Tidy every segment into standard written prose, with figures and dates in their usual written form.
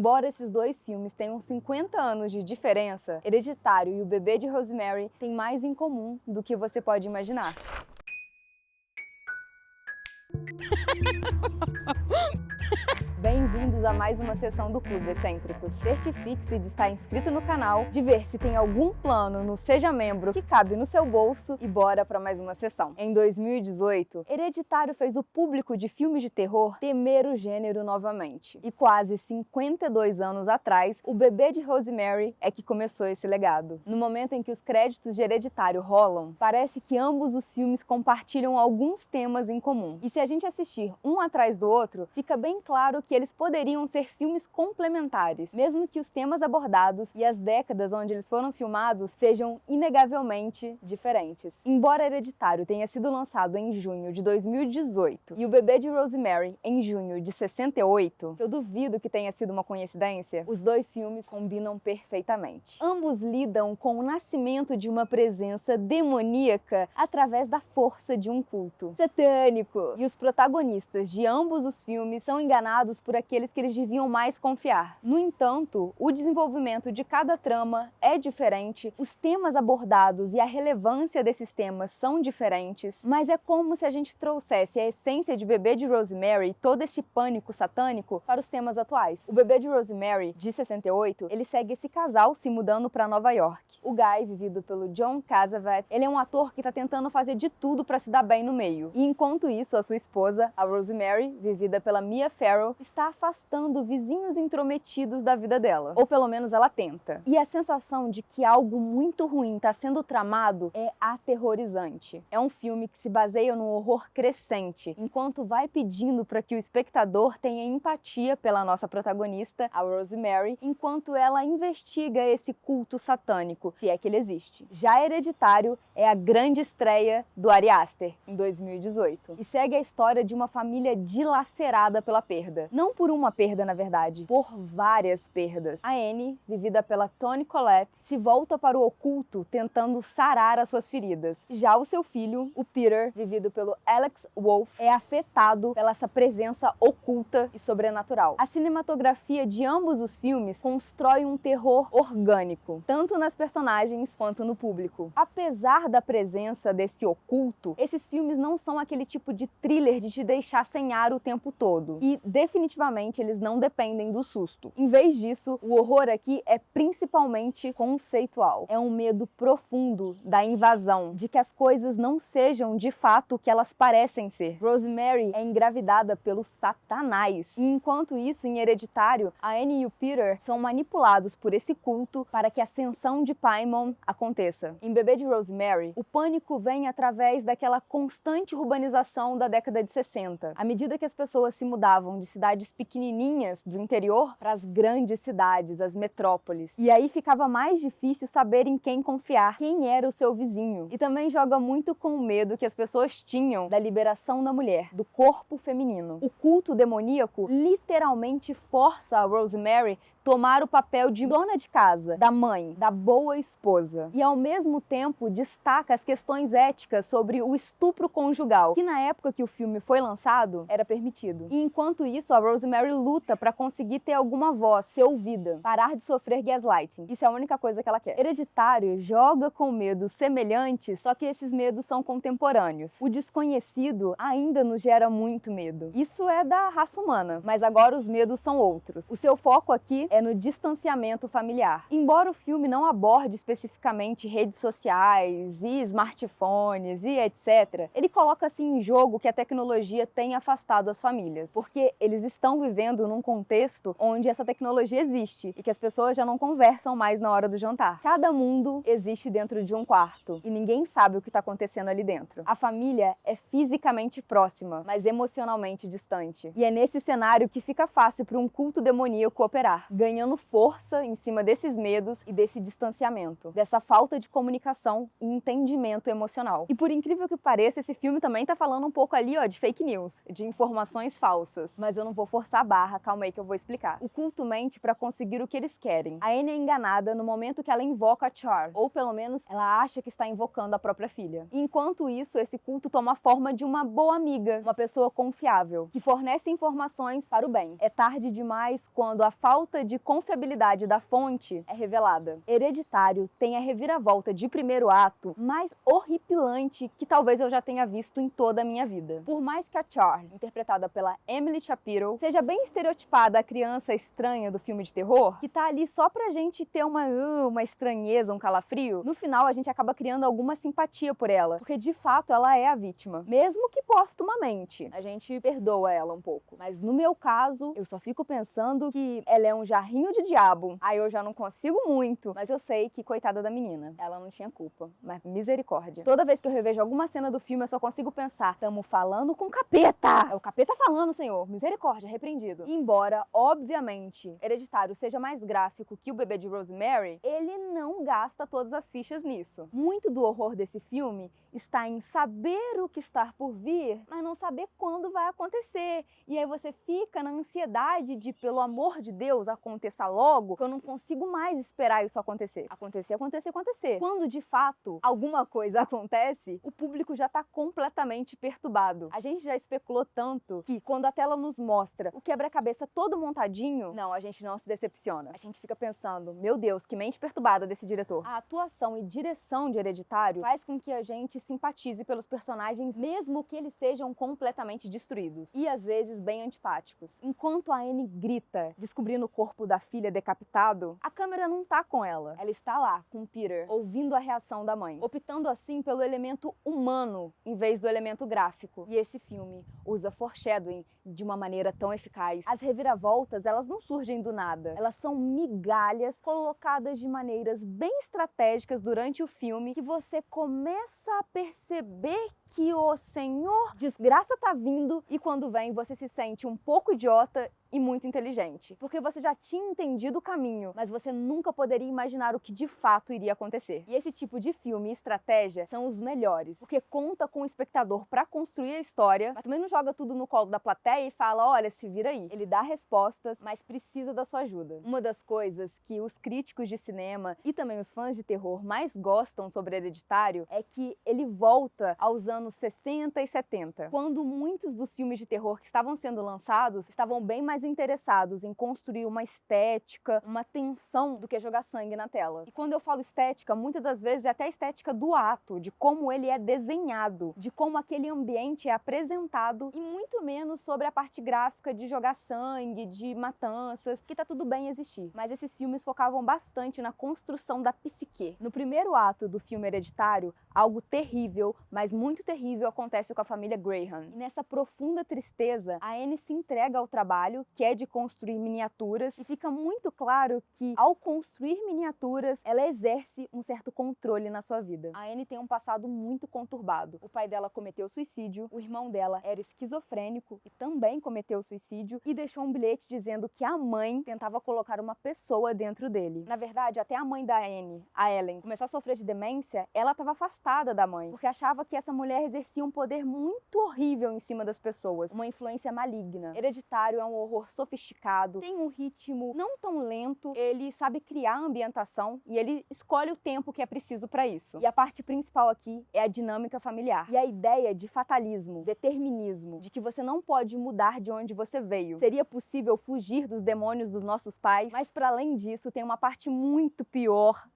Embora esses dois filmes tenham 50 anos de diferença, Hereditário e O Bebê de Rosemary têm mais em comum do que você pode imaginar. Bem-vindos a mais uma sessão do Clube Excêntricos. Certifique-se de estar inscrito no canal, de ver se tem algum plano no Seja Membro que cabe no seu bolso e bora para mais uma sessão. Em 2018, Hereditário fez o público de filmes de terror temer o gênero novamente. E quase 52 anos atrás, O Bebê de Rosemary é que começou esse legado. No momento em que os créditos de Hereditário rolam, parece que ambos os filmes compartilham alguns temas em comum. E se a gente assistir um atrás do outro, fica bem claro que eles poderiam ser filmes complementares, mesmo que os temas abordados e as décadas onde eles foram filmados sejam inegavelmente diferentes. Embora Hereditário tenha sido lançado em junho de 2018 e O Bebê de Rosemary em junho de 68, eu duvido que tenha sido uma coincidência, os dois filmes combinam perfeitamente. Ambos lidam com o nascimento de uma presença demoníaca através da força de um culto satânico, e os protagonistas de ambos os filmes são enganados por aqueles que eles deviam mais confiar. No entanto, o desenvolvimento de cada trama é diferente, os temas abordados e a relevância desses temas são diferentes, mas é como se a gente trouxesse a essência de Bebê de Rosemary, todo esse pânico satânico, para os temas atuais. O Bebê de Rosemary, de 68, ele segue esse casal se mudando para Nova York. O Guy, vivido pelo John Cassavetes, ele é um ator que está tentando fazer de tudo para se dar bem no meio. E enquanto isso, a sua esposa, a Rosemary, vivida pela Mia Farrow, está afastando vizinhos intrometidos da vida dela. Ou pelo menos ela tenta. E a sensação de que algo muito ruim está sendo tramado é aterrorizante. É um filme que se baseia no horror crescente, enquanto vai pedindo para que o espectador tenha empatia pela nossa protagonista, a Rosemary, enquanto ela investiga esse culto satânico, se é que ele existe. Já Hereditário é a grande estreia do Ari Aster, em 2018, e segue a história de uma família dilacerada pela perda. Não por uma perda, na verdade, por várias perdas. A Annie, vivida pela Toni Collette, se volta para o oculto tentando sarar as suas feridas. Já o seu filho, o Peter, vivido pelo Alex Wolff, é afetado pela essa presença oculta e sobrenatural. A cinematografia de ambos os filmes constrói um terror orgânico, tanto nas personagens quanto no público. Apesar da presença desse oculto, esses filmes não são aquele tipo de thriller de te deixar sem ar o tempo todo. E definitivamente eles não dependem do susto. Em vez disso, o horror aqui é principalmente conceitual. É um medo profundo da invasão, de que as coisas não sejam de fato o que elas parecem ser. Rosemary é engravidada pelo Satanás. E enquanto isso, em Hereditário, a Annie e o Peter são manipulados por esse culto para que a ascensão de Paimon aconteça. Em Bebê de Rosemary, o pânico vem através daquela constante urbanização da década de 60. À medida que as pessoas se mudavam de cidades pequenininhas do interior para as grandes cidades, as metrópoles. E aí ficava mais difícil saber em quem confiar, quem era o seu vizinho. E também joga muito com o medo que as pessoas tinham da liberação da mulher, do corpo feminino. O culto demoníaco literalmente força a Rosemary tomar o papel de dona de casa, da mãe, da boa esposa. E ao mesmo tempo destaca as questões éticas sobre o estupro conjugal, que na época que o filme foi lançado, era permitido. E enquanto isso, a Rosemary luta para conseguir ter alguma voz, ser ouvida, parar de sofrer gaslighting. Isso é a única coisa que ela quer. Hereditário joga com medos semelhantes, só que esses medos são contemporâneos. O desconhecido ainda nos gera muito medo. Isso é da raça humana, mas agora os medos são outros. O seu foco aqui é no distanciamento familiar. Embora o filme não aborde especificamente redes sociais e smartphones e etc., ele coloca assim em jogo que a tecnologia tem afastado as famílias, porque eles estão vivendo num contexto onde essa tecnologia existe e que as pessoas já não conversam mais na hora do jantar. Cada mundo existe dentro de um quarto e ninguém sabe o que está acontecendo ali dentro. A família é fisicamente próxima, mas emocionalmente distante. E é nesse cenário que fica fácil para um culto demoníaco operar, ganhando força em cima desses medos e desse distanciamento, dessa falta de comunicação e entendimento emocional. E por incrível que pareça, esse filme também tá falando um pouco ali, ó, de fake news, de informações falsas. Mas eu não vou forçar a barra, calma aí que eu vou explicar. O culto mente pra conseguir o que eles querem. A Annie é enganada no momento que ela invoca a Char, ou pelo menos ela acha que está invocando a própria filha. Enquanto isso, esse culto toma a forma de uma boa amiga, uma pessoa confiável, que fornece informações para o bem. É tarde demais quando a falta de confiabilidade da fonte é revelada. Hereditário tem a reviravolta de primeiro ato mais horripilante que talvez eu já tenha visto em toda a minha vida. Por mais que a Char, interpretada pela Emily Shapiro, seja bem estereotipada a criança estranha do filme de terror, que tá ali só pra gente ter uma estranheza, um calafrio, no final a gente acaba criando alguma simpatia por ela, porque de fato ela é a vítima. Mesmo que postumamente, a gente perdoa ela um pouco. Mas no meu caso, eu só fico pensando que ela é um jarrinho de diabo. Aí eu já não consigo muito, mas eu sei que coitada da menina, ela não tinha culpa, mas misericórdia. Toda vez que eu revejo alguma cena do filme, eu só consigo pensar, tamo falando com o capeta! É o capeta falando, senhor, misericórdia, repreendido. E embora, obviamente, Hereditário seja mais gráfico que o Bebê de Rosemary, ele não gasta todas as fichas nisso. Muito do horror desse filme está em saber o que está por vir, mas não saber quando vai acontecer. E aí você fica na ansiedade de, pelo amor de Deus, aconteça logo, que eu não consigo mais esperar isso acontecer. Acontecer. Quando de fato alguma coisa acontece, o público já está completamente perturbado. A gente já especulou tanto que quando a tela nos mostra o quebra-cabeça todo montadinho, não, a gente não se decepciona. A gente fica pensando, meu Deus, que mente perturbada desse diretor. A atuação e direção de Hereditário faz com que a gente simpatize pelos personagens, mesmo que eles sejam completamente destruídos. E às vezes bem antipáticos. Enquanto a Annie grita, descobrindo o corpo da filha decapitado, a câmera não tá com ela. Ela está lá, com o Peter, ouvindo a reação da mãe. Optando assim pelo elemento humano, em vez do elemento gráfico. E esse filme usa foreshadowing de uma maneira tão eficaz. As reviravoltas, elas não surgem do nada. Elas são migalhas colocadas de maneiras bem estratégicas durante o filme, que você começa a perceber que o Senhor desgraça tá vindo, e quando vem você se sente um pouco idiota e muito inteligente, porque você já tinha entendido o caminho, mas você nunca poderia imaginar o que de fato iria acontecer. E esse tipo de filme e estratégia são os melhores, porque conta com o espectador para construir a história, mas também não joga tudo no colo da plateia e fala, olha, se vira aí. Ele dá respostas, mas precisa da sua ajuda. Uma das coisas que os críticos de cinema e também os fãs de terror mais gostam sobre Hereditário é que ele volta aos anos 60 e 70, quando muitos dos filmes de terror que estavam sendo lançados estavam bem mais interessados em construir uma estética, uma tensão, do que jogar sangue na tela. E quando eu falo estética, muitas das vezes é até a estética do ato, de como ele é desenhado, de como aquele ambiente é apresentado, e muito menos sobre a parte gráfica de jogar sangue, de matanças, que tá tudo bem existir. Mas esses filmes focavam bastante na construção da psique. No primeiro ato do filme Hereditário, algo terrível, mas muito terrível, acontece com a família Graham. E nessa profunda tristeza, a Annie se entrega ao trabalho, que é de construir miniaturas, e fica muito claro que, ao construir miniaturas, ela exerce um certo controle na sua vida. A Annie tem um passado muito conturbado. O pai dela cometeu suicídio, o irmão dela era esquizofrênico e também cometeu suicídio, e deixou um bilhete dizendo que a mãe tentava colocar uma pessoa dentro dele. Na verdade, até a mãe da Annie, a Ellen, começar a sofrer de demência, ela estava afastada da mãe, porque achava que essa mulher exercia um poder muito horrível em cima das pessoas, uma influência maligna. Hereditário é um horror sofisticado, tem um ritmo não tão lento, ele sabe criar a ambientação e ele escolhe o tempo que é preciso para isso. E a parte principal aqui é a dinâmica familiar e a ideia de fatalismo, determinismo, de que você não pode mudar de onde você veio. Seria possível fugir dos demônios dos nossos pais, mas para além disso tem uma parte muito pior,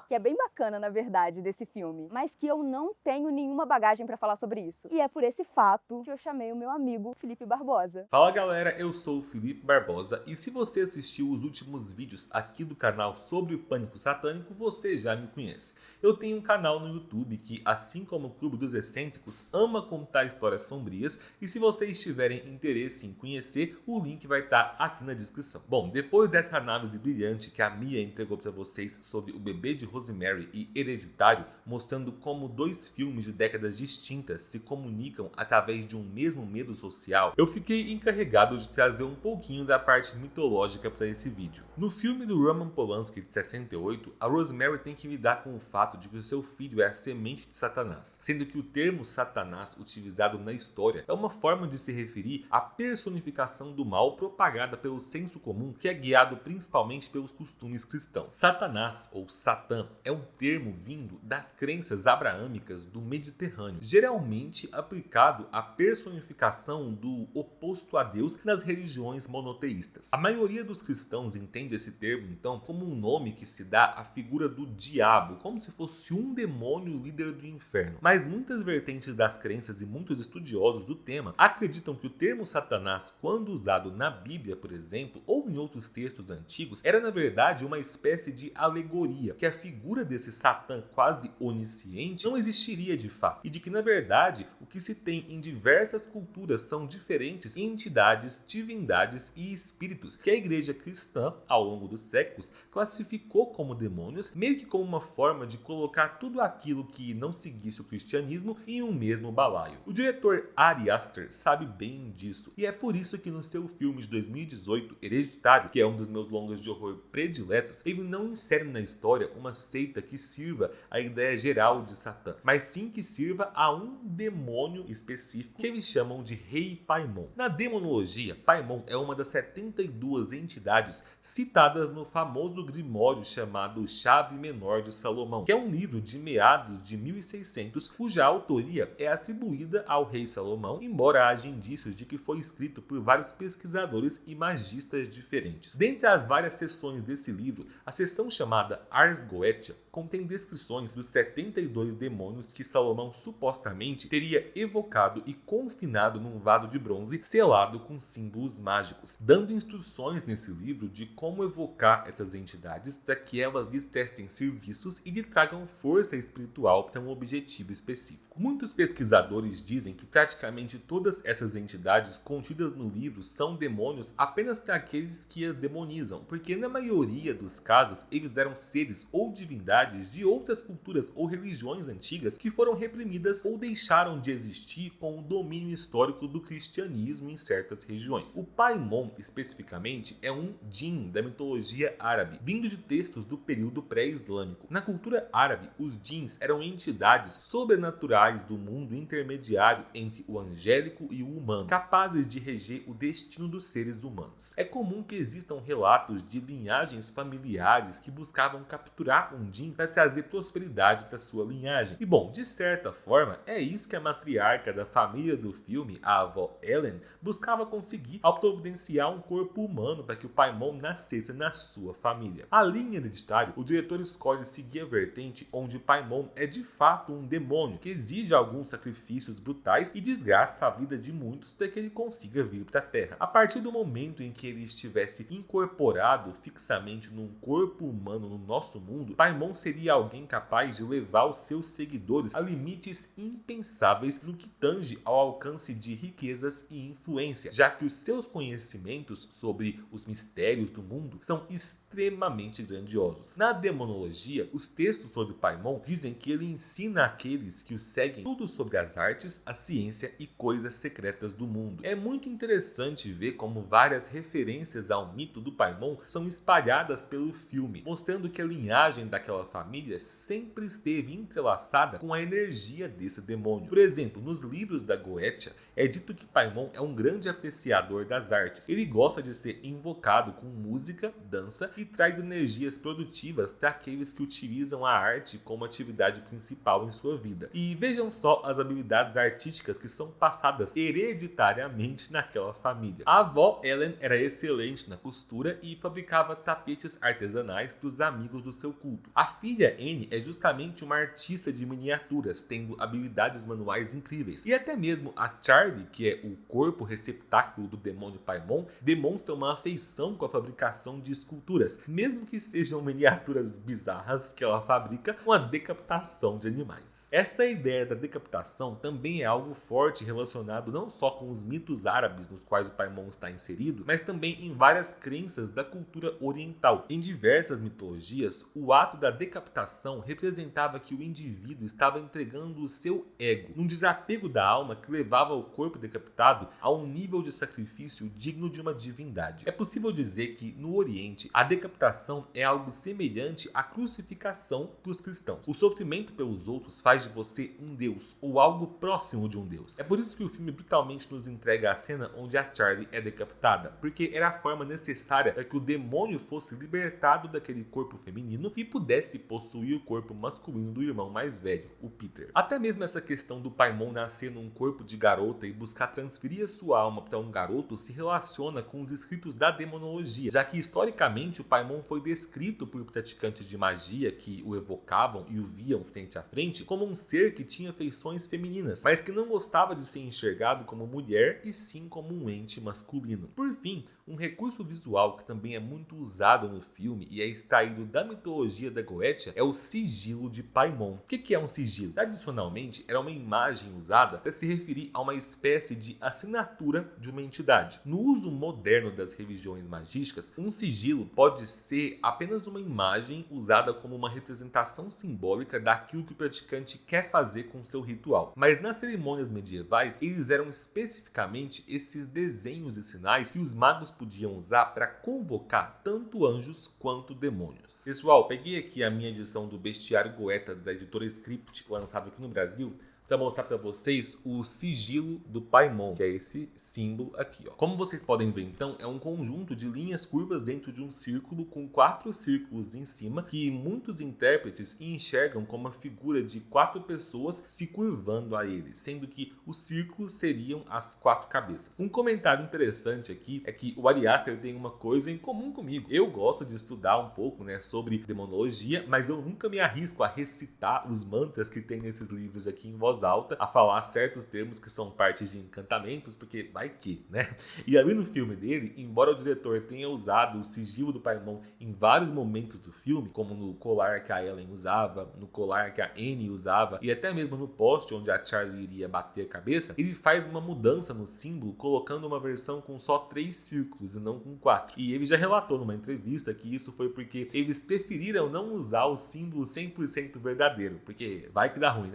que é bem bacana, na verdade, desse filme, mas que eu não tenho nenhuma bagagem pra falar sobre isso. E é por esse fato que eu chamei o meu amigo Felipe Barbosa. Fala galera, eu sou o Felipe Barbosa e se você assistiu os últimos vídeos aqui do canal sobre o Pânico Satânico, você já me conhece. Eu tenho um canal no YouTube que, assim como o Clube dos Excêntricos, ama contar histórias sombrias, e se vocês tiverem interesse em conhecer, o link vai estar aqui na descrição. Bom, depois dessa análise brilhante que a Mia entregou pra vocês sobre o Bebê Bebê de Rosemary e Hereditário, mostrando como dois filmes de décadas distintas se comunicam através de um mesmo medo social, eu fiquei encarregado de trazer um pouquinho da parte mitológica para esse vídeo. No filme do Roman Polanski de 68, a Rosemary tem que lidar com o fato de que o seu filho é a semente de Satanás, sendo que o termo Satanás utilizado na história é uma forma de se referir à personificação do mal propagada pelo senso comum, que é guiado principalmente pelos costumes cristãos. Satanás, ou Satã, é um termo vindo das crenças abraâmicas do Mediterrâneo, geralmente aplicado à personificação do oposto a Deus nas religiões monoteístas. A maioria dos cristãos entende esse termo, então, como um nome que se dá à figura do diabo, como se fosse um demônio líder do inferno. Mas muitas vertentes das crenças e muitos estudiosos do tema acreditam que o termo Satanás, quando usado na Bíblia, por exemplo, ou em outros textos antigos, era na verdade uma espécie de alegoria, que a figura desse Satã quase onisciente não existiria de fato, e de que na verdade o que se tem em diversas culturas são diferentes entidades, divindades e espíritos que a igreja cristã, ao longo dos séculos, classificou como demônios, meio que como uma forma de colocar tudo aquilo que não seguisse o cristianismo em um mesmo balaio. O diretor Ari Aster sabe bem disso, e é por isso que no seu filme de 2018, Hereditário, que é um dos meus longas de horror prediletos, ele não insere na história uma seita que sirva à ideia geral de Satã, mas sim que sirva a um demônio específico que eles chamam de Rei Paimon. Na demonologia, Paimon é uma das 72 entidades citadas no famoso grimório chamado Chave Menor de Salomão, que é um livro de meados de 1600, cuja autoria é atribuída ao rei Salomão, embora haja indícios de que foi escrito por vários pesquisadores e magistas diferentes. Dentre as várias seções desse livro, a seção chamada Ars Goetia contém descrições dos 72 demônios que Salomão supostamente teria evocado e confinado num vaso de bronze selado com símbolos mágicos, dando instruções nesse livro de como evocar essas entidades para que elas lhes prestem serviços e lhe tragam força espiritual para um objetivo específico. Muitos pesquisadores dizem que praticamente todas essas entidades contidas no livro são demônios apenas para aqueles que as demonizam, porque na maioria dos casos eles eram seres ou divindades de outras culturas ou religiões antigas que foram reprimidas ou deixaram de existir com o domínio histórico do cristianismo em certas regiões. O Paimon, especificamente, é um djinn da mitologia árabe, vindo de textos do período pré-islâmico. Na cultura árabe, os djinns eram entidades sobrenaturais do mundo intermediário entre o angélico e o humano, capazes de reger o destino dos seres humanos. É comum que existam relatos de linhagens familiares que buscavam capturar um djinn para trazer prosperidade para sua linhagem. E bom, de certa forma, é isso que a matriarca da família do filme, a avó Ellen, buscava conseguir ao providenciar um corpo humano para que o Paimon nascesse na sua família. Ali em Hereditário, o diretor escolhe seguir a vertente onde Paimon é de fato um demônio que exige alguns sacrifícios brutais e desgraça a vida de muitos para que ele consiga vir para a Terra. A partir do momento em que ele estivesse incorporado fixamente num corpo humano no nosso mundo, Paimon seria alguém capaz de levar os seus seguidores a limites impensáveis no que tange ao alcance de riquezas e influência, já que os seus conhecimentos sobre os mistérios do mundo são extremamente grandiosos. Na demonologia, os textos sobre Paimon dizem que ele ensina àqueles que o seguem tudo sobre as artes, a ciência e coisas secretas do mundo. É muito interessante ver como várias referências ao mito do Paimon são espalhadas pelo filme, mostrando que a linhagem daquela família sempre esteve entrelaçada com a energia desse demônio. Por exemplo, nos livros da Goetia, é dito que Paimon é um grande apreciador das artes. Ele gosta de ser invocado com música, dança e traz energias produtivas para aqueles que utilizam a arte como atividade principal em sua vida. E vejam só as habilidades artísticas que são passadas hereditariamente naquela família. A avó Ellen era excelente na costura e fabricava tapetes artesanais para os amigos do seu culto. A filha Anne é justamente claramente uma artista de miniaturas, tendo habilidades manuais incríveis. E até mesmo a Charlie, que é o corpo receptáculo do demônio Paimon, demonstra uma afeição com a fabricação de esculturas, mesmo que sejam miniaturas bizarras que ela fabrica com a decapitação de animais. Essa ideia da decapitação também é algo forte relacionado não só com os mitos árabes nos quais o Paimon está inserido, mas também em várias crenças da cultura oriental. Em diversas mitologias, o ato da decapitação representava que o indivíduo estava entregando o seu ego, num desapego da alma que levava o corpo decapitado a um nível de sacrifício digno de uma divindade. É possível dizer que, no Oriente, a decapitação é algo semelhante à crucificação para os cristãos. O sofrimento pelos outros faz de você um deus, ou algo próximo de um deus. É por isso que o filme brutalmente nos entrega a cena onde a Charlie é decapitada, porque era a forma necessária para que o demônio fosse libertado daquele corpo feminino e pudesse possuir o corpo masculino do irmão mais velho, o Peter. Até mesmo essa questão do Paimon nascer num corpo de garota e buscar transferir a sua alma para um garoto se relaciona com os escritos da demonologia, já que historicamente o Paimon foi descrito por praticantes de magia que o evocavam e o viam frente a frente como um ser que tinha feições femininas, mas que não gostava de ser enxergado como mulher e sim como um ente masculino. Por fim, um recurso visual que também é muito usado no filme e é extraído da mitologia da Goetia é o sigilo de Paimon. O que é um sigilo? Tradicionalmente, era uma imagem usada para se referir a uma espécie de assinatura de uma entidade. No uso moderno das religiões magísticas, um sigilo pode ser apenas uma imagem usada como uma representação simbólica daquilo que o praticante quer fazer com seu ritual. Mas nas cerimônias medievais, eles eram especificamente esses desenhos e sinais que os magos podiam usar para convocar tanto anjos quanto demônios. Pessoal, peguei aqui a minha edição do Bestiário Goeta da editora Script, lançado aqui no Brasil, para mostrar para vocês o sigilo do Paimon, que é esse símbolo aqui, ó. Como vocês podem ver, então, é um conjunto de linhas curvas dentro de um círculo com 4 círculos em cima, que muitos intérpretes enxergam como a figura de 4 pessoas se curvando a ele, sendo que os círculos seriam as 4 cabeças. Um comentário interessante aqui é que o Ari Aster tem uma coisa em comum comigo. Eu gosto de estudar um pouco, sobre demonologia, mas eu nunca me arrisco a recitar os mantras que tem nesses livros aqui em voz alta, a falar certos termos que são parte de encantamentos, porque vai que, E ali no filme dele, embora o diretor tenha usado o sigilo do Paimon em vários momentos do filme, como no colar que a Ellen usava, no colar que a Annie usava, e até mesmo no poste onde a Charlie iria bater a cabeça, ele faz uma mudança no símbolo, colocando uma versão com só 3 círculos e não com 4. E ele já relatou numa entrevista que isso foi porque eles preferiram não usar o símbolo 100% verdadeiro, porque vai que dá ruim,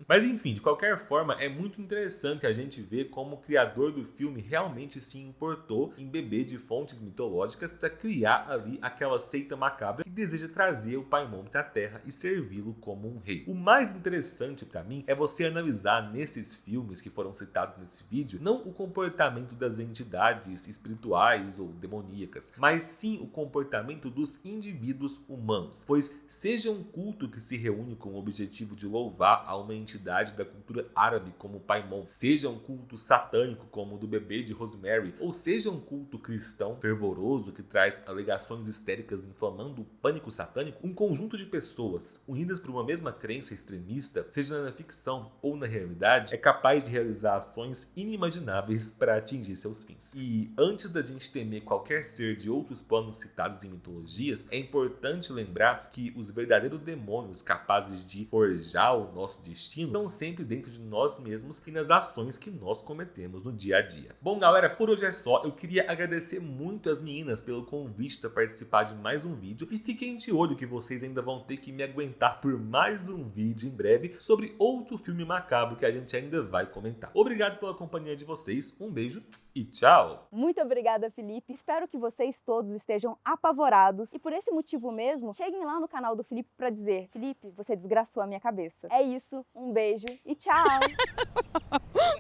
Mas enfim, de qualquer forma, é muito interessante a gente ver como o criador do filme realmente se importou em beber de fontes mitológicas para criar ali aquela seita macabra que deseja trazer o Paimon para a Terra e servi-lo como um rei. O mais interessante para mim é você analisar nesses filmes que foram citados nesse vídeo, não o comportamento das entidades espirituais ou demoníacas, mas sim o comportamento dos indivíduos humanos, pois seja um culto que se reúne com o objetivo de louvar a uma entidade da cultura árabe como o Paimon, seja um culto satânico como o do bebê de Rosemary, ou seja um culto cristão fervoroso que traz alegações histéricas inflamando o pânico satânico, um conjunto de pessoas unidas por uma mesma crença extremista, seja na ficção ou na realidade, é capaz de realizar ações inimagináveis para atingir seus fins. E antes da gente temer qualquer ser de outros planos citados em mitologias, é importante lembrar que os verdadeiros demônios capazes de forjar o nosso destino estão sempre dentro de nós mesmos e nas ações que nós cometemos no dia a dia. Bom, galera, por hoje é só. Eu queria agradecer muito as meninas pelo convite para participar de mais um vídeo e fiquem de olho que vocês ainda vão ter que me aguentar por mais um vídeo em breve sobre outro filme macabro que a gente ainda vai comentar. Obrigado pela companhia de vocês, um beijo e tchau! Muito obrigada, Felipe. Espero que vocês todos estejam apavorados e por esse motivo mesmo, cheguem lá no canal do Felipe para dizer: Felipe, você desgraçou a minha cabeça. É isso, um beijo e tchau!